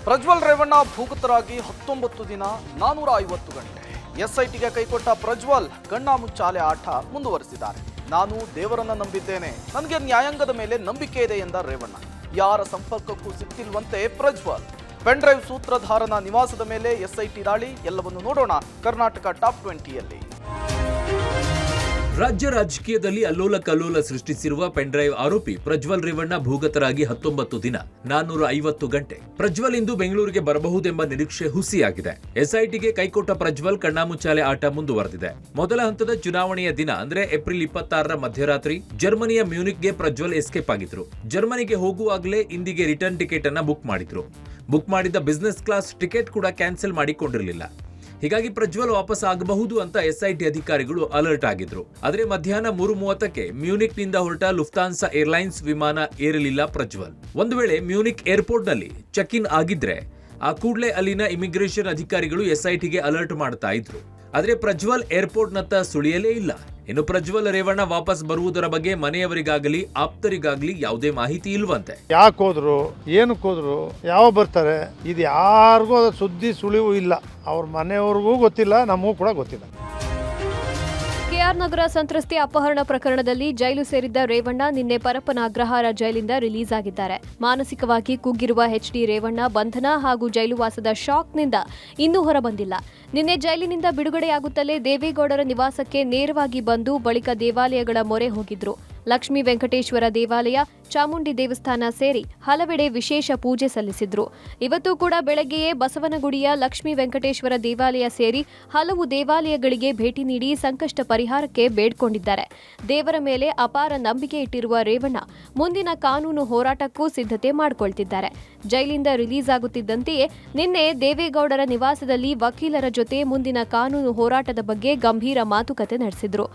ಪ್ರಜ್ವಲ್ ರೇವಣ್ಣ ಭೂಗತರಾಗಿ 19 ದಿನ 450 ಗಂಟೆ. ಎಸ್ಐಟಿಗೆ ಕೈಕೊಟ್ಟ ಪ್ರಜ್ವಲ್ ಕಣ್ಣಾಮುಚ್ಚಾಲೆ ಆಟ ಮುಂದುವರೆಸಿದ್ದಾರೆ. ನಾನು ದೇವರನ್ನ ನಂಬಿದ್ದೇನೆ, ನನಗೆ ನ್ಯಾಯಾಂಗದ ಮೇಲೆ ನಂಬಿಕೆ ಇದೆ ಎಂದ ರೇವಣ್ಣ. ಯಾರ ಸಂಪರ್ಕಕ್ಕೂ ಸಿಕ್ತಿಲ್ವಂತೆ ಪ್ರಜ್ವಲ್. ಪೆನ್ ಡ್ರೈವ್ ಸೂತ್ರಧಾರನ ನಿವಾಸದ ಮೇಲೆ ಎಸ್ಐಟಿ ದಾಳಿ. ಎಲ್ಲವನ್ನು ನೋಡೋಣ ಕರ್ನಾಟಕ ಟಾಪ್ 20ಯಲ್ಲಿ. ರಾಜ್ಯ ರಾಜಕೀಯದಲ್ಲಿ ಅಲ್ಲೋಲ ಕಲ್ಲೋಲ ಸೃಷ್ಟಿಸಿರುವ ಪೆನ್ ಡ್ರೈವ್ ಆರೋಪಿ ಪ್ರಜ್ವಲ್ ರೇವಣ್ಣ ಭೂಗತರಾಗಿ 19 ದಿನ 450 ಗಂಟೆ. ಪ್ರಜ್ವಲ್ ಇಂದು ಬೆಂಗಳೂರಿಗೆ ಬರಬಹುದೆಂಬ ನಿರೀಕ್ಷೆ ಹುಸಿಯಾಗಿದೆ. ಎಸ್ಐಟಿಗೆ ಕೈಕೊಟ್ಟ ಪ್ರಜ್ವಲ್ ಕಣ್ಣಾಮುಚ್ಚಾಲೆ ಆಟ ಮುಂದುವರೆದಿದೆ. ಮೊದಲ ಹಂತದ ಚುನಾವಣೆಯ ದಿನ ಅಂದ್ರೆ ಏಪ್ರಿಲ್ 26ರ ಮಧ್ಯರಾತ್ರಿ ಜರ್ಮನಿಯ ಮ್ಯೂನಿಕ್ಗೆ ಪ್ರಜ್ವಲ್ ಎಸ್ಕೇಪ್ ಆಗಿದ್ರು. ಜರ್ಮನಿಗೆ ಹೋಗುವಾಗಲೇ ಇಂದಿಗೆ ರಿಟರ್ನ್ ಟಿಕೆಟ್ ಅನ್ನ ಬುಕ್ ಮಾಡಿದ್ರು. ಬುಕ್ ಮಾಡಿದ್ದ ಬಿಸಿನೆಸ್ ಕ್ಲಾಸ್ ಟಿಕೆಟ್ ಕೂಡ ಕ್ಯಾನ್ಸಲ್ ಮಾಡಿಕೊಂಡಿರಲಿಲ್ಲ. ಹೀಗಾಗಿ ಪ್ರಜ್ವಲ್ ವಾಪಸ್ ಆಗಬಹುದು ಅಂತ ಎಸ್ಐಟಿ ಅಧಿಕಾರಿಗಳು ಅಲರ್ಟ್ ಆಗಿದ್ರು. ಆದರೆ ಮಧ್ಯಾಹ್ನ 3:30ಕ್ಕೆ ಮ್ಯೂನಿಕ್ ನಿಂದ ಹೊರಟ ಲುಫ್ತಾನ್ಸಾ ಏರ್ಲೈನ್ಸ್ ವಿಮಾನ ಏರಲಿಲ್ಲ ಪ್ರಜ್ವಲ್. ಒಂದು ವೇಳೆ ಮ್ಯೂನಿಕ್ ಏರ್ಪೋರ್ಟ್ ನಲ್ಲಿ ಚೆಕ್ ಇನ್ ಆಗಿದ್ರೆ ಆ ಕೂಡಲೇ ಅಲ್ಲಿನ ಇಮಿಗ್ರೇಷನ್ ಅಧಿಕಾರಿಗಳು ಎಸ್ಐಟಿಗೆ ಅಲರ್ಟ್ ಮಾಡ್ತಾ ಇದ್ರು. ಆದ್ರೆ ಪ್ರಜ್ವಲ್ ಏರ್ಪೋರ್ಟ್ ನತ್ತ ಸುಳಿಯಲೇ ಇಲ್ಲ. ಇನ್ನು ಪ್ರಜ್ವಲ್ ರೇವಣ್ಣ ವಾಪಸ್ ಬರುವುದರ ಬಗ್ಗೆ ಮನೆಯವರಿಗಾಗಲಿ ಆಪ್ತರಿಗಾಗಲಿ ಯಾವುದೇ ಮಾಹಿತಿ ಇಲ್ವಂತೆ. ಯಾಕೆ ಹೋದ್ರು, ಏನಕ್ಕೆ ಹೋದ್ರು, ಯಾವ ಬರ್ತಾರೆ, ಇದು ಯಾರಿಗೂ ಅದ್ರ ಸುದ್ದಿ ಸುಳಿವು ಇಲ್ಲ. ಅವ್ರ ಮನೆಯವ್ರಿಗೂ ಗೊತ್ತಿಲ್ಲ, ನಮಗೂ ಕೂಡ ಗೊತ್ತಿಲ್ಲ. ಕೆಆರ್ ನಗರ ಸಂತ್ರಸ್ತೆ ಅಪಹರಣ ಪ್ರಕರಣದಲ್ಲಿ ಜೈಲು ಸೇರಿದ್ದ ರೇವಣ್ಣ ನಿನ್ನೆ ಪರಪ್ಪನ ಅಗ್ರಹಾರ ಜೈಲಿಂದ ರಿಲೀಸ್ ಆಗಿದ್ದಾರೆ. ಮಾನಸಿಕವಾಗಿ ಕುಗ್ಗಿರುವ ಎಚ್ಡಿ ರೇವಣ್ಣ ಬಂಧನ ಹಾಗೂ ಜೈಲುವಾಸದ ಶಾಕ್ನಿಂದ ಇನ್ನೂ ಹೊರಬಂದಿಲ್ಲ. ನಿನ್ನೆ ಜೈಲಿನಿಂದ ಬಿಡುಗಡೆಯಾಗುತ್ತಲೇ ದೇವೇಗೌಡರ ನಿವಾಸಕ್ಕೆ ನೇರವಾಗಿ ಬಂದು ಬಳಿಕ ದೇವಾಲಯಗಳ ಮೊರೆ ಹೋಗಿದ್ರು. ಲಕ್ಷ್ಮೀ ವೆಂಕಟೇಶ್ವರ ದೇವಾಲಯ, ಚಾಮುಂಡಿ ದೇವಸ್ಥಾನ ಸೇರಿ ಹಲವೆಡೆ ವಿಶೇಷ ಪೂಜೆ ಸಲ್ಲಿಸಿದ್ರು. ಇವತ್ತು ಕೂಡ ಬೆಳಗ್ಗೆಯೇ ಬಸವನಗುಡಿಯ ಲಕ್ಷ್ಮೀ ವೆಂಕಟೇಶ್ವರ ದೇವಾಲಯ ಸೇರಿ ಹಲವು ದೇವಾಲಯಗಳಿಗೆ ಭೇಟಿ ನೀಡಿ ಸಂಕಷ್ಟ ಪರಿಹಾರಕ್ಕೆ ಬೇಡ್ಕೊಂಡಿದ್ದಾರೆ. ದೇವರ ಮೇಲೆ ಅಪಾರ ನಂಬಿಕೆ ಇಟ್ಟಿರುವ ರೇವಣ್ಣ ಮುಂದಿನ ಕಾನೂನು ಹೋರಾಟಕ್ಕೂ ಸಿದ್ಧತೆ ಮಾಡಿಕೊಳ್ತಿದ್ದಾರೆ. ಜೈಲಿಂದ ರಿಲೀಸ್ ಆಗುತ್ತಿದ್ದಂತೆಯೇ ನಿನ್ನೆ ದೇವೇಗೌಡರ ನಿವಾಸದಲ್ಲಿ ವಕೀಲರ ಜೊತೆ ಮುಂದಿನ ಕಾನೂನು ಹೋರಾಟದ ಬಗ್ಗೆ ಗಂಭೀರ ಮಾತುಕತೆ ನಡೆಸಿದ್ರು.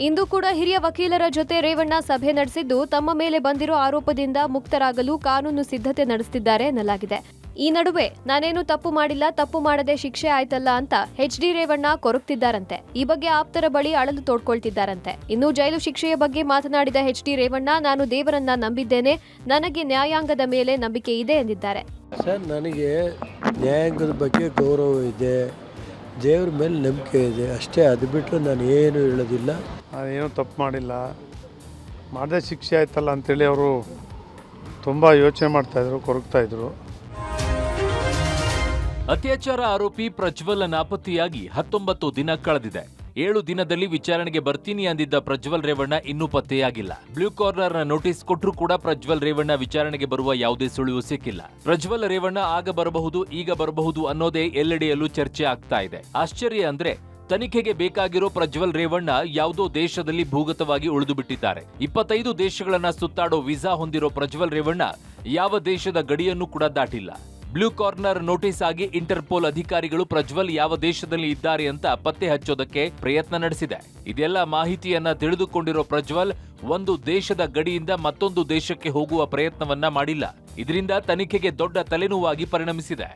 ಇಂದು ಕೂಡ ಹಿರಿಯ ವಕೀಲರ ಜೊತೆ ರೇವಣ್ಣ ಸಭೆ ನಡೆಸಿದ್ದು ತಮ್ಮ ಮೇಲೆ ಬಂದಿರೋ ಆರೋಪದಿಂದ ಮುಕ್ತರಾಗಲು ಕಾನೂನು ಸಿದ್ಧತೆ ನಡೆಸುತ್ತಿದ್ದಾರೆ ಎನ್ನಲಾಗಿದೆ. ಈ ನಡುವೆ ನಾನೇನು ತಪ್ಪು ಮಾಡಿಲ್ಲ, ತಪ್ಪು ಮಾಡದೆ ಶಿಕ್ಷೆ ಆಯ್ತಲ್ಲ ಅಂತ ಎಚ್ಡಿ ರೇವಣ್ಣ ಕೊರಗ್ತಿದ್ದಾರಂತೆ. ಈ ಬಗ್ಗೆ ಆಪ್ತರ ಬಳಿ ಅಳಲು ತೋಡ್ಕೊಳ್ತಿದ್ದಾರಂತೆ. ಇನ್ನು ಜೈಲು ಶಿಕ್ಷೆಯ ಬಗ್ಗೆ ಮಾತನಾಡಿದ ಎಚ್ಡಿ ರೇವಣ್ಣ, ನಾನು ದೇವರನ್ನ ನಂಬಿದ್ದೇನೆ, ನನಗೆ ನ್ಯಾಯಾಂಗದ ಮೇಲೆ ನಂಬಿಕೆ ಇದೆ ಎಂದಿದ್ದಾರೆ. ಸರ್, ನನಗೆ ನ್ಯಾಯಾಂಗದ ಬಗ್ಗೆ ಗೌರವ ಇದೆ, ದೇವ್ರ ಮೇಲೆ ನಂಬಿಕೆ ಇದೆ ಅಷ್ಟೇ. ಅದು ಬಿಟ್ಟರೆ ನಾನು ಏನು ಹೇಳೋದಿಲ್ಲ. ನಾನೇನು ತಪ್ಪು ಮಾಡಿಲ್ಲ, ಮಾಡದೆ ಶಿಕ್ಷೆ ಆಯ್ತಲ್ಲ ಅಂತೇಳಿ ಅವರು ತುಂಬ ಯೋಚನೆ ಮಾಡ್ತಾಯಿದ್ರು, ಕೊರಗ್ತಾಯಿದ್ರು. ಅತ್ಯಾಚಾರ ಆರೋಪಿ ಪ್ರಜ್ವಲ್ ನಾಪತ್ತೆಯಾಗಿ 19 ದಿನ ಕಳೆದಿದೆ. 7 ದಿನದಲ್ಲಿ ವಿಚಾರಣೆಗೆ ಬರ್ತೀನಿ ಅಂದಿದ್ದ ಪ್ರಜ್ವಲ್ ರೇವಣ್ಣ ಇನ್ನೂ ಪತ್ತೆಯಾಗಿಲ್ಲ. ಬ್ಲೂ ಕಾರ್ನರ್ ನೋಟಿಸ್ ಕೊಟ್ಟರೂ ಕೂಡ ಪ್ರಜ್ವಲ್ ರೇವಣ್ಣ ವಿಚಾರಣೆಗೆ ಬರುವ ಯಾವುದೇ ಸುಳಿವು ಸಿಕ್ಕಿಲ್ಲ. ಪ್ರಜ್ವಲ್ ರೇವಣ್ಣ ಆಗ ಬರಬಹುದು, ಈಗ ಬರಬಹುದು ಅನ್ನೋದೇ ಎಲ್ಲೆಡೆಯಲ್ಲೂ ಚರ್ಚೆ ಆಗ್ತಾ ಇದೆ. ಆಶ್ಚರ್ಯ ಅಂದ್ರೆ ತನಿಖೆಗೆ ಬೇಕಾಗಿರೋ ಪ್ರಜ್ವಲ್ ರೇವಣ್ಣ ಯಾವುದೋ ದೇಶದಲ್ಲಿ ಭೂಗತವಾಗಿ ಉಳಿದು ಬಿಟ್ಟಿದ್ದಾರೆ. 25 ದೇಶಗಳನ್ನ ಸುತ್ತಾಡೋ ವೀಸಾ ಹೊಂದಿರೋ ಪ್ರಜ್ವಲ್ ರೇವಣ್ಣ ಯಾವ ದೇಶದ ಗಡಿಯನ್ನು ಕೂಡ ದಾಟಿಲ್ಲ. ಬ್ಲೂ ಕಾರ್ನರ್ ನೋಟಿಸ್ ಆಗಿ ಇಂಟರ್ಪೋಲ್ ಅಧಿಕಾರಿಗಳು ಪ್ರಜ್ವಲ್ ಯಾವ ದೇಶದಲ್ಲಿ ಇದ್ದಾರೆ ಅಂತ ಪತ್ತೆ ಹಚ್ಚೋದಕ್ಕೆ ಪ್ರಯತ್ನ ನಡೆಸಿದೆ. ಇದೆಲ್ಲ ಮಾಹಿತಿಯನ್ನ ತಿಳಿದುಕೊಂಡಿರೋ ಪ್ರಜ್ವಲ್ ಒಂದು ದೇಶದ ಗಡಿಯಿಂದ ಮತ್ತೊಂದು ದೇಶಕ್ಕೆ ಹೋಗುವ ಪ್ರಯತ್ನವನ್ನ ಮಾಡಿಲ್ಲ. ಇದರಿಂದ ತನಿಖೆಗೆ ದೊಡ್ಡ ತಲೆನೋವಾಗಿ ಪರಿಣಮಿಸಿದೆ.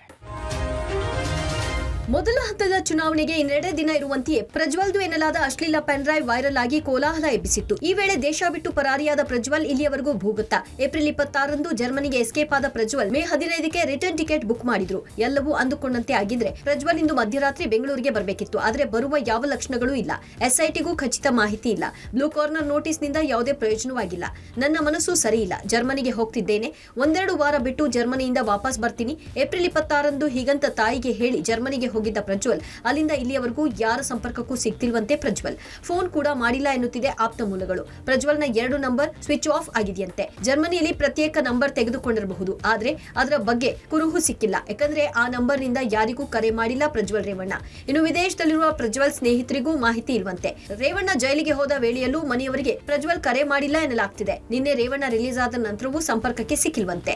ಮೊದಲ ಹಂತದ ಚುನಾವಣೆಗೆ ಇನ್ನೆರಡೇ ದಿನ ಇರುವಂತೆಯೇ ಪ್ರಜ್ವಲ್ದು ಎನ್ನಲಾದ ಅಶ್ಲೀಲ ಪೆನ್ ಡ್ರೈವ್ ವೈರಲ್ ಆಗಿ ಕೋಲಾಹಲ ಎಬ್ಬಿಸಿತ್ತು. ಈ ವೇಳೆ ದೇಶ ಬಿಟ್ಟು ಪರಾರಿಯಾದ ಪ್ರಜ್ವಲ್ ಇಲ್ಲಿಯವರೆಗೂ ಭೂಗತ. ಏಪ್ರಿಲ್ 26ರಂದು ಜರ್ಮನಿಗೆ ಎಸ್ಕೇಪ್ ಆದ ಪ್ರಜ್ವಲ್ ಮೇ 15ಕ್ಕೆ ರಿಟರ್ನ್ ಟಿಕೆಟ್ ಬುಕ್ ಮಾಡಿದ್ರು. ಎಲ್ಲವೂ ಅಂದುಕೊಂಡಂತೆ ಆಗಿದ್ರೆ ಪ್ರಜ್ವಲ್ ಇಂದು ಮಧ್ಯರಾತ್ರಿ ಬೆಂಗಳೂರಿಗೆ ಬರಬೇಕಿತ್ತು. ಆದ್ರೆ ಬರುವ ಯಾವ ಲಕ್ಷಣಗಳೂ ಇಲ್ಲ. ಎಸ್ಐಟಿಗೂ ಖಚಿತ ಮಾಹಿತಿ ಇಲ್ಲ. ಬ್ಲೂ ಕಾರ್ನರ್ ನೋಟಿಸ್ ನಿಂದ ಯಾವುದೇ ಪ್ರಯೋಜನವಾಗಿಲ್ಲ. ನನ್ನ ಮನಸ್ಸು ಸರಿ ಇಲ್ಲ, ಜರ್ಮನಿಗೆ ಹೋಗ್ತಿದ್ದೇನೆ, ಒಂದೆರಡು ವಾರ ಬಿಟ್ಟು ಜರ್ಮನಿಯಿಂದ ವಾಪಸ್ ಬರ್ತೀನಿ. ಏಪ್ರಿಲ್ 26ರಂದು ಹೀಗಂತ ತಾಯಿಗೆ ಹೇಳಿ ಜರ್ಮನಿಗೆ ಹೋಗಿದ್ದ ಪ್ರಜ್ವಲ್ ಅಲ್ಲಿಂದ ಇಲ್ಲಿಯವರೆಗೂ ಯಾರ ಸಂಪರ್ಕಕ್ಕೂ ಸಿಗ್ತಿಲ್ವಂತೆ. ಪ್ರಜ್ವಲ್ ಫೋನ್ ಕೂಡ ಮಾಡಿಲ್ಲ ಎನ್ನುತ್ತಿದೆ ಆಪ್ತ ಮೂಲಗಳು. ಪ್ರಜ್ವಲ್ನ 2 ನಂಬರ್ ಸ್ವಿಚ್ ಆಫ್ ಆಗಿದೆಯಂತೆ. ಜರ್ಮನಿಯಲ್ಲಿ ಪ್ರತ್ಯೇಕ ನಂಬರ್ ತೆಗೆದುಕೊಂಡಿರಬಹುದು, ಆದ್ರೆ ಅದರ ಬಗ್ಗೆ ಕುರುಹು ಸಿಕ್ಕಿಲ್ಲ. ಯಾಕಂದ್ರೆ ಆ ನಂಬರ್ ನಿಂದ ಯಾರಿಗೂ ಕರೆ ಮಾಡಿಲ್ಲ ಪ್ರಜ್ವಲ್ ರೇವಣ್ಣ. ಇನ್ನು ವಿದೇಶದಲ್ಲಿರುವ ಪ್ರಜ್ವಲ್ ಸ್ನೇಹಿತರಿಗೂ ಮಾಹಿತಿ ಇಲ್ವಂತೆ. ರೇವಣ್ಣ ಜೈಲಿಗೆ ಹೋದ ವೇಳೆಯಲ್ಲೂ ಮನೆಯವರಿಗೆ ಪ್ರಜ್ವಲ್ ಕರೆ ಮಾಡಿಲ್ಲ ಎನ್ನಲಾಗ್ತಿದೆ. ನಿನ್ನೆ ರೇವಣ್ಣ ರಿಲೀಸ್ ಆದ ನಂತರವೂ ಸಂಪರ್ಕಕ್ಕೆ ಸಿಕ್ಕಿಲ್ವಂತೆ.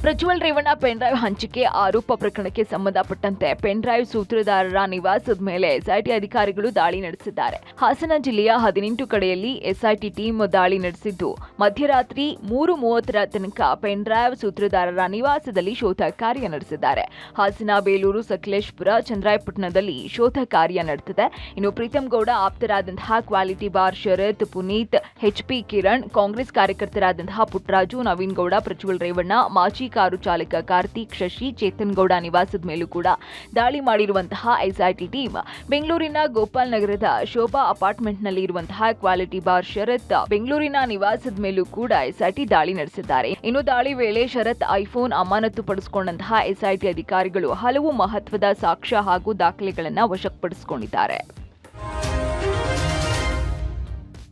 ಪ್ರಜ್ವಲ್ ರೇವಣ್ಣ ಪೆನ್ ಡ್ರೈವ್ ಹಂಚಿಕೆ ಆರೋಪ ಪ್ರಕರಣಕ್ಕೆ ಸಂಬಂಧಪಟ್ಟಂತೆ ಪೆನ್ ಡ್ರೈವ್ ಸೂತ್ರಧಾರರ ನಿವಾಸದ ಮೇಲೆ ಎಸ್ಐಟಿ ಅಧಿಕಾರಿಗಳು ದಾಳಿ ನಡೆಸಿದ್ದಾರೆ. ಹಾಸನ ಜಿಲ್ಲೆಯ 18 ಕಡೆಯಲ್ಲಿ ಎಸ್ಐಟಿ ಟೀಮ್ ದಾಳಿ ನಡೆಸಿದ್ದು ಮಧ್ಯರಾತ್ರಿ 3:30ರ ತನಕ ಪೆನ್ ಡ್ರೈವ್ ಸೂತ್ರಧಾರರ ನಿವಾಸದಲ್ಲಿ ಶೋಧ ಕಾರ್ಯ ನಡೆಸಿದ್ದಾರೆ. ಹಾಸನ, ಬೇಲೂರು, ಸಕಲೇಶಪುರ, ಚಂದ್ರಾಯಪಟ್ಟಣದಲ್ಲಿ ಶೋಧ ಕಾರ್ಯ ನಡೆದಿದೆ. ಇನ್ನು ಪ್ರೀತಂ ಗೌಡ ಆಪ್ತರಾದಂತಹ ಕ್ವಾಲಿಟಿ ಬಾರ್ ಶರತ್, ಪುನೀತ್, ಎಚ್ಪಿ ಕಿರಣ್, ಕಾಂಗ್ರೆಸ್ ಕಾರ್ಯಕರ್ತರಾದಂತಹ ಪುಟ್ಟರಾಜು, ನವೀನ್ ಗೌಡ, ಪ್ರಜ್ವಲ್ ರೇವಣ್ಣ, ಮಾಜಿ ಕಾರು ಚಾಲಕ ಕಾರ್ತಿಕ್, ಶಶಿ, ಚೇತನ್ ಗೌಡ ನಿವಾಸದ ಮೇಲೂ ಕೂಡ ದಾಳಿ ಮಾಡಿರುವಂತಹ ಎಸ್ಐಟಿ ಟೀಮ್ ಬೆಂಗಳೂರಿನ ಗೋಪಾಲ್ ನಗರದ ಶೋಭಾ ಅಪಾರ್ಟ್ಮೆಂಟ್ನಲ್ಲಿ ಇರುವಂತಹ ಕ್ವಾಲಿಟಿ ಬಾರ್ ಶರತ್ ಬೆಂಗಳೂರಿನ ನಿವಾಸದ ಮೇಲೂ ಕೂಡ ಎಸ್ಐಟಿ ದಾಳಿ ನಡೆಸಿದ್ದಾರೆ. ಇನ್ನು ದಾಳಿ ವೇಳೆ ಶರತ್ ಐಫೋನ್ ಅಮಾನತು ಪಡಿಸಿಕೊಂಡಂತಹ ಎಸ್ಐಟಿ ಅಧಿಕಾರಿಗಳು ಹಲವು ಮಹತ್ವದ ಸಾಕ್ಷ್ಯ ಹಾಗೂ ದಾಖಲೆಗಳನ್ನು ವಶಪಡಿಸಿಕೊಂಡಿದ್ದಾರೆ.